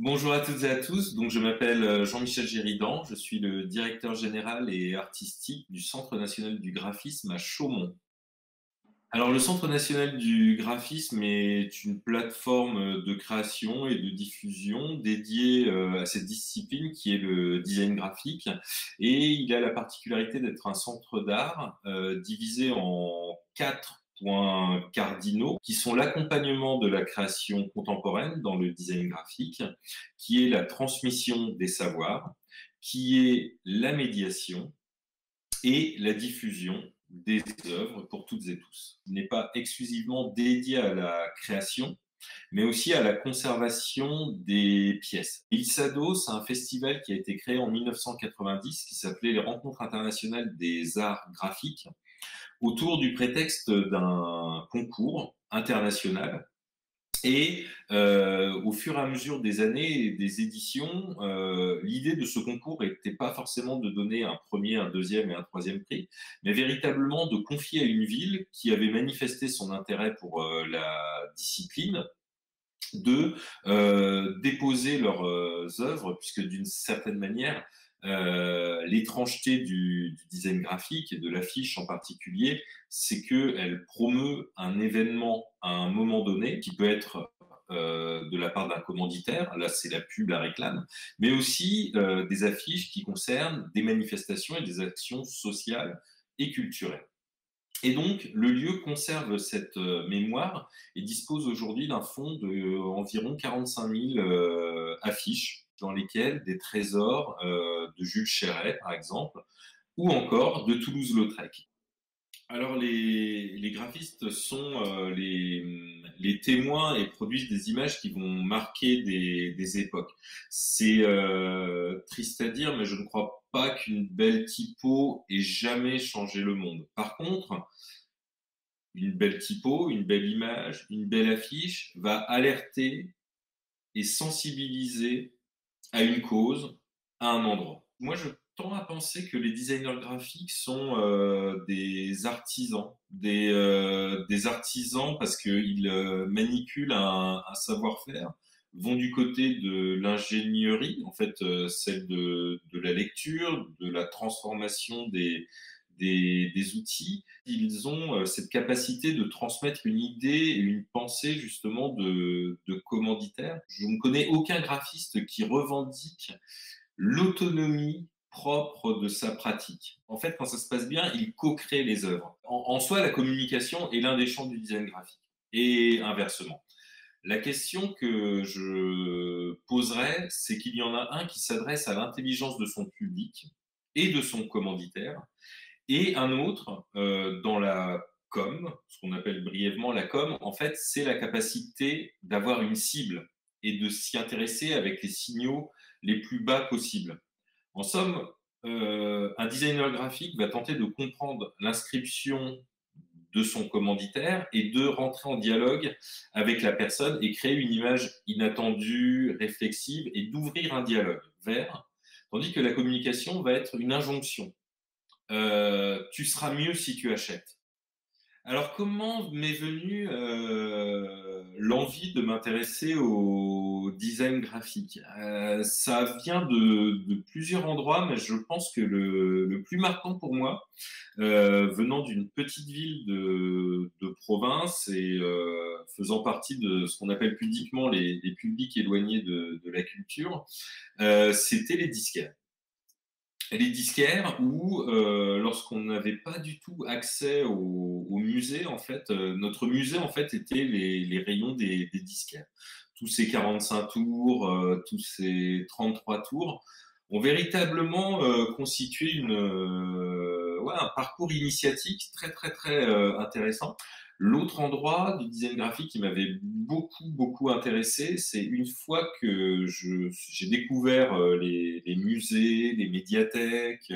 Bonjour à toutes et à tous. Donc, je m'appelle Jean-Michel Géridan. Je suis le directeur général et artistique du Centre national du graphisme à Chaumont. Alors, le Centre national du graphisme est une plateforme de création et de diffusion dédiée à cette discipline qui est le design graphique. Et il a la particularité d'être un centre d'art divisé en quatre points cardinaux qui sont l'accompagnement de la création contemporaine dans le design graphique, qui est la transmission des savoirs, qui est la médiation et la diffusion des œuvres pour toutes et tous. Il n'est pas exclusivement dédié à la création, mais aussi à la conservation des pièces. Il s'adosse à un festival qui a été créé en 1990 qui s'appelait les Rencontres internationales des arts graphiques, autour du prétexte d'un concours international. Et au fur et à mesure des années et des éditions, l'idée de ce concours n'était pas forcément de donner un premier, un deuxième et un troisième prix, mais véritablement de confier à une ville qui avait manifesté son intérêt pour la discipline de déposer leurs œuvres, puisque d'une certaine manière, l'étrangeté du design graphique et de l'affiche en particulier, c'est qu'elle promeut un événement à un moment donné qui peut être de la part d'un commanditaire, là c'est la pub, la réclame, mais aussi des affiches qui concernent des manifestations et des actions sociales et culturelles. Et donc, le lieu conserve cette mémoire et dispose aujourd'hui d'un fonds d'environ 45 000 affiches dans lesquelles des trésors de Jules Chéret, par exemple, ou encore de Toulouse-Lautrec. Alors, les graphistes sont les témoins et produisent des images qui vont marquer des époques. C'est triste à dire, mais je ne crois pas qu'une belle typo ait jamais changé le monde. Par contre, une belle typo, une belle image, une belle affiche va alerter et sensibiliser à une cause, à un endroit. Moi, je tends à penser que les designers graphiques sont des artisans parce qu'ils manipulent un savoir-faire, vont du côté de l'ingénierie, en fait, celle de la lecture, de la transformation des outils. Ils ont cette capacité de transmettre une idée et une pensée justement de commanditaire. Je ne connais aucun graphiste qui revendique l'autonomie propre de sa pratique. En fait, quand ça se passe bien, il co-crée les œuvres. En soi, la communication est l'un des champs du design graphique. Et inversement. La question que je poserais, c'est qu'il y en a un qui s'adresse à l'intelligence de son public et de son commanditaire, et un autre, dans la com, ce qu'on appelle brièvement la com, en fait, c'est la capacité d'avoir une cible et de s'y intéresser avec les signaux les plus bas possibles. En somme, un designer graphique va tenter de comprendre l'inscription de son commanditaire et de rentrer en dialogue avec la personne et créer une image inattendue, réflexive et d'ouvrir un dialogue vers, tandis que la communication va être une injonction. Tu seras mieux si tu achètes. Alors, comment m'est venue l'envie de m'intéresser au design graphique? Ça vient de plusieurs endroits, mais je pense que le plus marquant pour moi, venant d'une petite ville de province et faisant partie de ce qu'on appelle pudiquement les publics éloignés de la culture, c'était les disquaires. Les disquaires où, lorsqu'on n'avait pas du tout accès au musée, en fait, notre musée, en fait, était les rayons des disquaires. Tous ces 45 tours, tous ces 33 tours ont véritablement constitué ouais, un parcours initiatique très, très, très intéressant. L'autre endroit du design graphique qui m'avait beaucoup intéressé, c'est une fois que j'ai découvert les musées, les médiathèques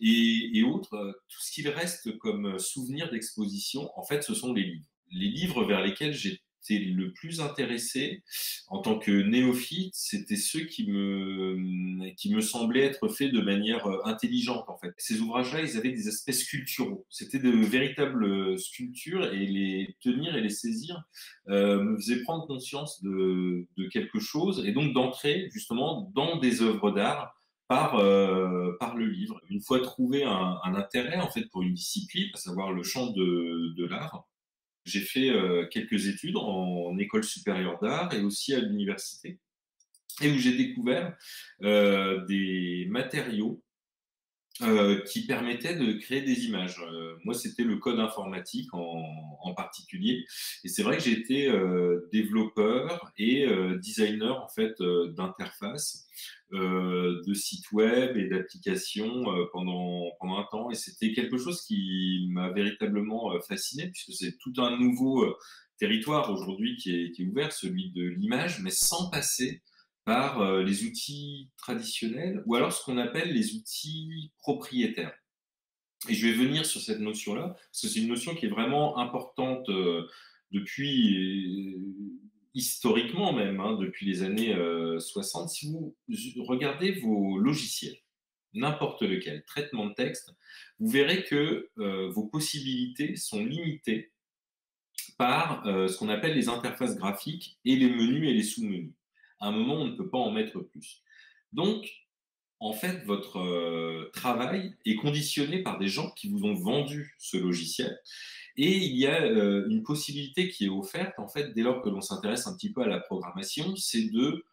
et autres, tout ce qu'il reste comme souvenir d'exposition, en fait, ce sont les livres. Les livres vers lesquels j'ai j'étais le plus intéressé en tant que néophyte, c'était ceux qui me semblaient être faits de manière intelligente, en fait. Ces ouvrages-là, ils avaient des aspects sculpturaux. C'était de véritables sculptures et les tenir et les saisir me faisait prendre conscience de quelque chose et donc d'entrer justement dans des œuvres d'art par le livre. Une fois trouvé un intérêt en fait pour une discipline, à savoir le champ de l'art, j'ai fait quelques études en école supérieure d'art et aussi à l'université, et où j'ai découvert des matériaux qui permettait de créer des images. Moi, c'était le code informatique en particulier. Et c'est vrai que j'ai été développeur et designer en fait d'interface, de sites web et d'applications pendant un temps. Et c'était quelque chose qui m'a véritablement fasciné, puisque c'est tout un nouveau territoire aujourd'hui qui est ouvert, celui de l'image, mais sans passer par les outils traditionnels ou alors ce qu'on appelle les outils propriétaires. Et je vais venir sur cette notion-là, parce que c'est une notion qui est vraiment importante depuis, historiquement même, hein, depuis les années 60. Si vous regardez vos logiciels, n'importe lequel, traitement de texte, vous verrez que vos possibilités sont limitées par ce qu'on appelle les interfaces graphiques et les menus et les sous-menus. À un moment, on ne peut pas en mettre plus. Donc, en fait, votre travail est conditionné par des gens qui vous ont vendu ce logiciel. Et il y a une possibilité qui est offerte, en fait, dès lors que l'on s'intéresse un petit peu à la programmation, c'est de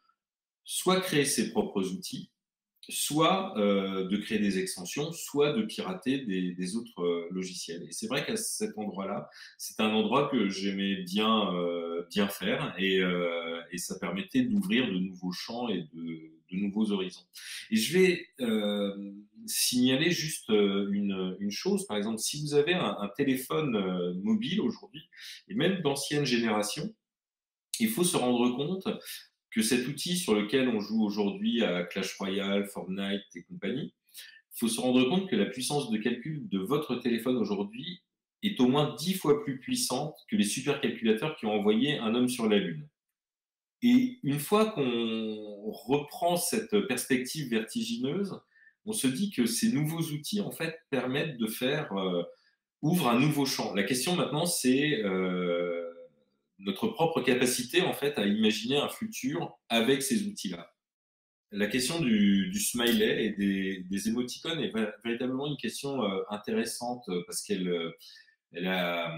soit créer ses propres outils, soit de créer des extensions, soit de pirater des autres logiciels. Et c'est vrai qu'à cet endroit-là, c'est un endroit que j'aimais bien faire et ça permettait d'ouvrir de nouveaux champs et de nouveaux horizons. Et je vais signaler juste une chose, par exemple, si vous avez un téléphone mobile aujourd'hui, et même d'ancienne génération, il faut se rendre compte que cet outil sur lequel on joue aujourd'hui à Clash Royale, Fortnite et compagnie, il faut se rendre compte que la puissance de calcul de votre téléphone aujourd'hui est au moins 10 fois plus puissante que les supercalculateurs qui ont envoyé un homme sur la Lune. Et une fois qu'on reprend cette perspective vertigineuse, on se dit que ces nouveaux outils, en fait, permettent de faire, ouvrent un nouveau champ. La question maintenant, c'est notre propre capacité en fait à imaginer un futur avec ces outils-là. La question du smiley et des émoticônes est véritablement une question intéressante parce qu'elle elle a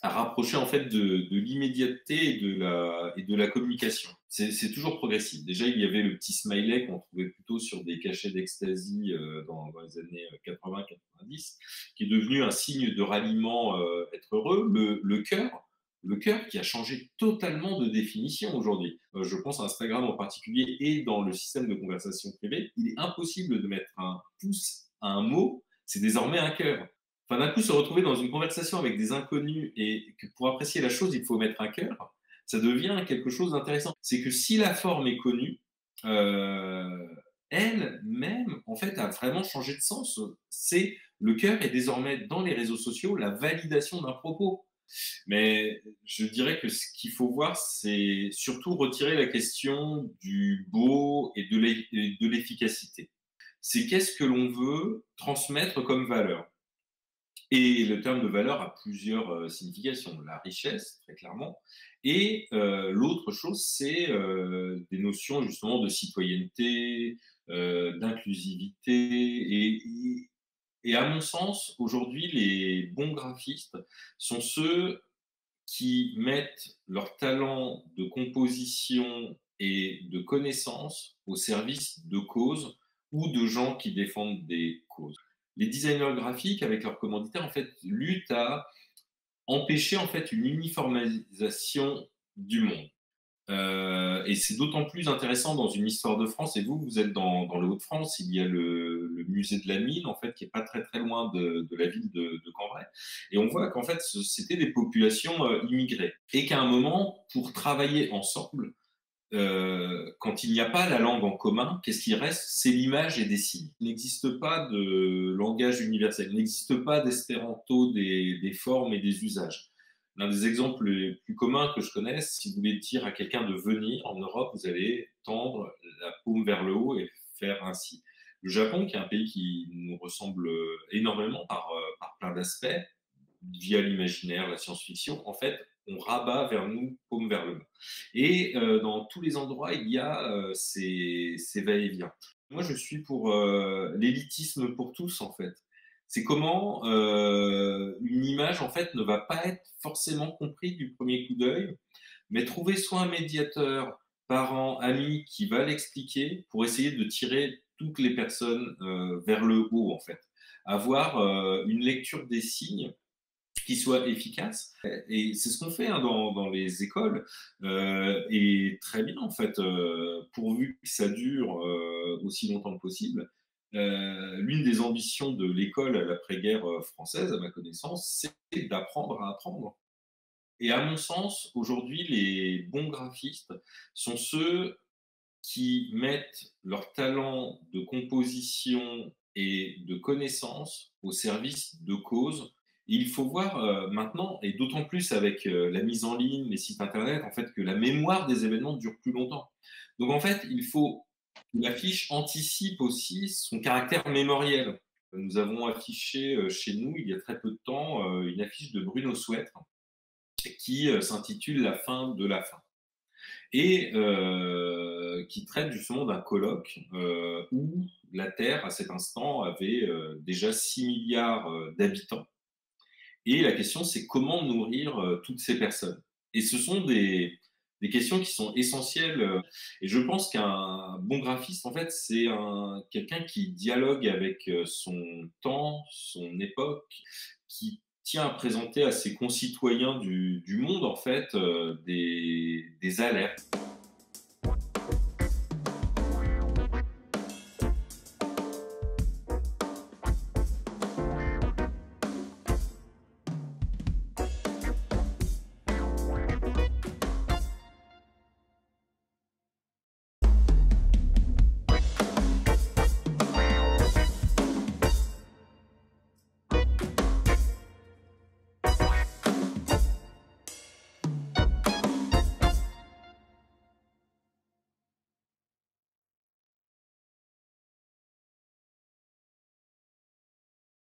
rapproché en fait de l'immédiateté et de la communication. C'est toujours progressif. Déjà, il y avait le petit smiley qu'on trouvait plutôt sur des cachets d'ecstasy dans les années 80-90, qui est devenu un signe de ralliement, être heureux. Le cœur qui a changé totalement de définition aujourd'hui. Je pense à Instagram en particulier et dans le système de conversation privée, il est impossible de mettre un pouce à un mot, c'est désormais un cœur. Enfin, d'un coup, se retrouver dans une conversation avec des inconnus et que pour apprécier la chose, il faut mettre un cœur, ça devient quelque chose d'intéressant. C'est que si la forme est connue, euh, elle-même, en fait, a vraiment changé de sens. C'est le cœur est désormais dans les réseaux sociaux la validation d'un propos. Mais je dirais que ce qu'il faut voir, c'est surtout retirer la question du beau et de l'efficacité. C'est qu'est-ce que l'on veut transmettre comme valeur. Et le terme de valeur a plusieurs significations. La richesse, très clairement. Et l'autre chose, c'est des notions justement de citoyenneté, d'inclusivité. Et à mon sens, aujourd'hui, les bons graphistes sont ceux qui mettent leur talent de composition et de connaissance au service de causes ou de gens qui défendent des causes. Les designers graphiques, avec leurs commanditaires, en fait, luttent à empêcher en fait une uniformisation du monde. Et c'est d'autant plus intéressant dans une histoire de France. Et vous êtes dans le Hauts-de-France. Il y a le musée de la Mine, en fait, qui est pas très loin de la ville de Cambrai. Et on voit qu'en fait, c'était des populations immigrées. Et qu'à un moment, pour travailler ensemble, quand il n'y a pas la langue en commun, qu'est-ce qui reste? C'est l'image et des signes. Il n'existe pas de langage universel. Il n'existe pas d'espéranto des formes et des usages. L'un des exemples les plus communs que je connaisse, si vous voulez dire à quelqu'un de venir en Europe, vous allez tendre la paume vers le haut et faire ainsi. Le Japon, qui est un pays qui nous ressemble énormément par plein d'aspects, via l'imaginaire, la science-fiction, en fait, on rabat vers nous, paume vers le bas. Et dans tous les endroits, il y a ces va-et-vient. Moi, je suis pour l'élitisme pour tous, en fait. C'est comment une image, en fait, ne va pas être forcément comprise du premier coup d'œil, mais trouver soit un médiateur, parent, ami, qui va l'expliquer pour essayer de tirer toutes les personnes vers le haut, en fait. Avoir une lecture des signes qui soit efficace. Et c'est ce qu'on fait dans les écoles, et très bien en fait, pourvu que ça dure aussi longtemps que possible. L'une des ambitions de l'école à l'après-guerre française, à ma connaissance, c'est d'apprendre à apprendre. Et à mon sens, aujourd'hui, les bons graphistes sont ceux qui mettent leur talent de composition et de connaissance au service de causes. Il faut voir maintenant, et d'autant plus avec la mise en ligne, les sites internet, en fait, que la mémoire des événements dure plus longtemps. Donc en fait, il faut que l'affiche anticipe aussi son caractère mémoriel. Nous avons affiché chez nous, il y a très peu de temps, une affiche de Bruno Souêtre qui s'intitule La fin de la fin et qui traite justement d'un colloque où la Terre, à cet instant, avait déjà 6 milliards d'habitants. Et la question, c'est comment nourrir toutes ces personnes. Et ce sont des questions qui sont essentielles. Et je pense qu'un bon graphiste, en fait, c'est quelqu'un qui dialogue avec son temps, son époque, qui tient à présenter à ses concitoyens du monde, en fait, des alertes.